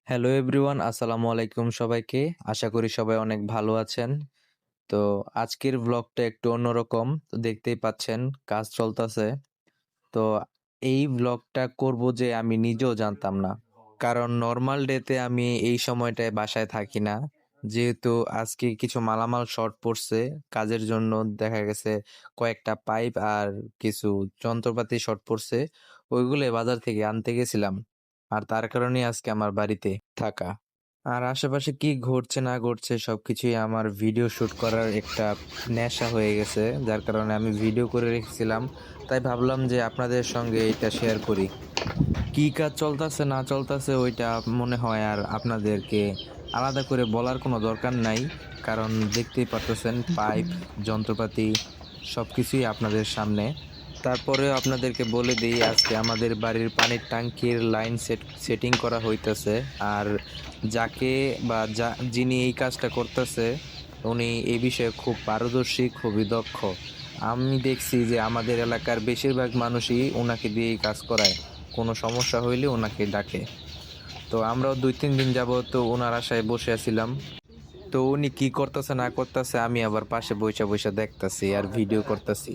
Hello everyone, আসসালামু আলাইকুম সবাইকে। আশা করি সবাই অনেক ভালো আছেন। তো আজকের ব্লগটা একটু অন্যরকম। তো দেখতেই পাচ্ছেন কাজ চলতেছে। তো এই ব্লগটা করব যে আমি নিজেও জানতাম না। কারণ নরমাল ডেতে আমি এই সময়টায় বাসায় থাকি না। যেহেতু আজকে কিছু মালামাল শর্ট পড়ছে কাজের জন্য, দেখা গেছে কয়েকটা পাইপ আর কিছু যন্ত্রপাতি শর্ট পড়ছে। ওইগুলো বাজার থেকে আনতে গেছিলাম। আর তার কারণেই আজকে আমার বাড়িতে থাকা। আর আশেপাশে কি ঘটছে না ঘটছে সবকিছুই আমার ভিডিও শুট করার একটা নেশা হয়ে গেছে, যার কারণে আমি ভিডিও করে রেখেছিলাম। তাই ভাবলাম যে আপনাদের সঙ্গে এটা শেয়ার করি। কি কাজ চলতেছে না চলতেছে ওইটা মনে হয় আর আপনাদেরকে আলাদা করে বলার কোনো দরকার নাই। কারণ দেখতেই পারতেছেন পাইপ, যন্ত্রপাতি সবকিছুই আপনাদের সামনে। তারপরেও আপনাদেরকে বলে দিই, আজকে আমাদের বাড়ির পানির ট্যাঙ্কির লাইন সেটিং করা হইতেছে। আর যাকে বা যিনি এই কাজটা করতেছে উনি এই বিষয়ে খুব পারদর্শী, খুবই দক্ষ। আমি দেখছি যে আমাদের এলাকার বেশিরভাগ মানুষই ওনাকে দিয়ে এই কাজ করায়। কোনো সমস্যা হইলে ওনাকে ডাকে। তো আমরাও ২-৩ দিন যাবত তো ওনার আশায় বসে আছিলাম। তো উনি কি করতেছে না করতেছে আমি আবার পাশে বইসা বইসা দেখতাছি আর ভিডিও করতেছি।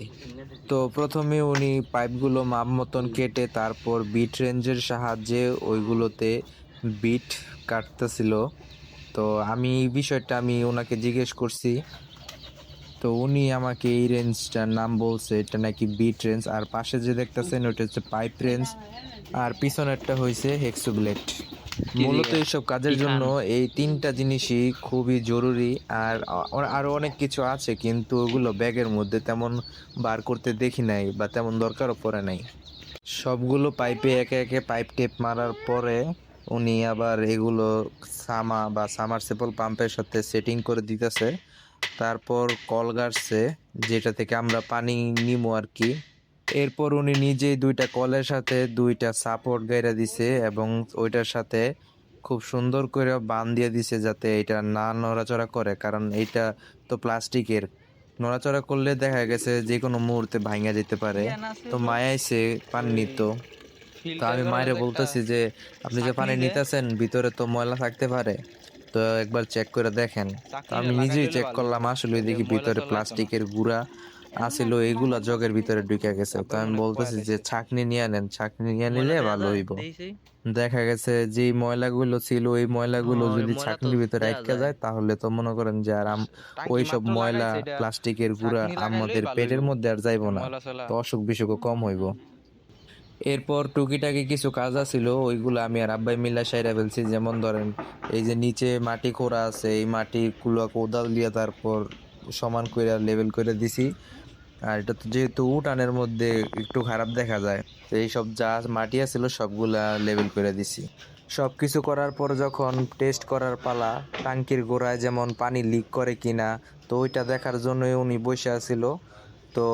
তো প্রথমে উনি পাইপগুলো মাপ মতন কেটে তারপর বিট রেঞ্জের সাহায্যে ওইগুলোতে বিট কাটতেছিল। তো আমি এই বিষয়টা ওনাকে জিজ্ঞেস করছি। তো উনি আমাকে এই রেঞ্জটার নাম বলছে, এটা নাকি বিট রেঞ্জ। আর পাশে যে দেখতেছেন ওইটা হচ্ছে পাইপ রেঞ্জ। আর পিছনেরটা হইছে হেক্সোব্লেড। কি মূলত জিজ্ঞেস এইসব কি কাজের জন্য খান? এই ৩টা জিনিসই খুবই জরুরি। আর আরো অনেক কিছু আছে কিন্তু ওগুলো ব্যাগের মধ্যে তেমন বার করতে দেখি নাই বা তেমন দরকারও পড়ে নাই। সবগুলো পাইপে একে একে পাইপ টেপ মারার পরে উনি আবার এগুলো সামারসেবল পাম্পের সাথে সেটিং করে দিতেছে। তারপর কল গাড়ছে, যেটা থেকে আমরা পানি নিমু আর কি। এরপর উনি নিজেই ২টা কলের সাথে ২টা সাপোর্ট গাইরা দিছে এবং ওইটার সাথে খুব সুন্দর করে বান দিয়ে দিছে যাতে এটা না নড়াচড়া করে। কারণ এইটা তো প্লাস্টিকের, নড়াচড়া করলে দেখা গেছে যে কোনো মুহূর্তে ভাঙা যেতে পারে। ইয়ান আছে তো হলো মায়া আইছে পানি ওই নিত। তো ফিল্টার আমি করার মায়েরে যে একটা বলতেছি যে আপনি যে চাকনি পানি যে নিতেছেন ভিতরে তো ময়লা থাকতে পারে, তো একবার চেক করে দেখেন। তো চাকনিটা আমি লাগাই নিজেই লইলে চেক ভালো করলাম, হইব, আসলে তাইলে দেখি ময়লা ভিতরে টয়লা লাগতো না। প্লাস্টিকের গুঁড়া আছিল, এইগুলা জগের ভিতরে ঢুকে গেছে। তো আব্বাই আমি মনে হয় কয়া বলতেছি যে লাইছে। ছাঁকনি নিয়ে নেন, ছাঁকনি নিয়ে ময়লা নিলে দেয়া ভালো যায় হইব। দেইছি। দেখা গেছে যে ময়লাগুলো ছিল ওই ময়লাগুলো হ্যাঁ, ওই যদি ময়লা তো ছাঁকনির ভিতরে দেয়া আটকে যায়। যায় তাহলে তো মনে করেন যে আর টাঙ্কি ওইসব মাত্র ময়লা লাগাইছে এটা, প্লাস্টিকের গুঁড়া ছাকনি লাগাইলেই আমাদের ভালো হইব। পেটের মধ্যে আর যাইব না। ময়লা সয়লা তো অসুখ বিসুখও কম হইব। এরপর টুকিটাকি কিছু কাজ আছিল, ওইগুলো আমি আর আব্বাই মিল্লা সাইরা ফেলছি। যেমন ধরেন এই যে নিচে মাটি খোঁড়া আছে, এই মাটিগুলো কোদাল দিয়ে তারপর সমান করে লেভেল করে দিছি। আর এটা তো যেহেতু উঠানের মধ্যে একটু খারাপ দেখা যায়, তো এইসব যা মাটি আছিল সবগুলা লেভেল করে দিছি। সবকিছু করার পর যখন টেস্ট করার পালা, টাঙ্কির গোড়ায় যেমন পানি লিক করে কিনা, তো ওইটা দেখার জন্যই উনি বসে আছিল। তো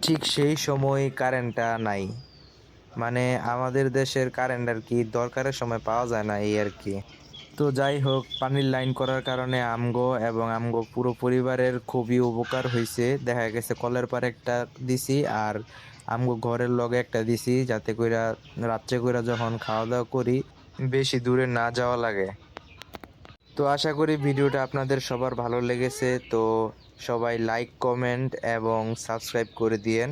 ঠিক সেই সময় কারেন্টটা নাই। মানে আমাদের দেশের কারেন্ট আর কি দরকারের সময় পাওয়া যায় না, এই আর কি। তো যাই হোক, পানির লাইন করার কারণে আমগো এবং আমগো পুরো পরিবারের খুবই উপকার হয়েছে। দেখা গেছে কলের পারে একটা দিছি আর আমগো ঘরের লগে একটা দিছি, যাতে কইরা রাত্রে কইরা যখন খাওয়া দাওয়া করি বেশি দূরে না যাওয়া লাগে। তো আশা করি ভিডিওটা আপনাদের সবার ভালো লেগেছে। তো সবাই লাইক, কমেন্ট এবং সাবস্ক্রাইব করে দিয়েন।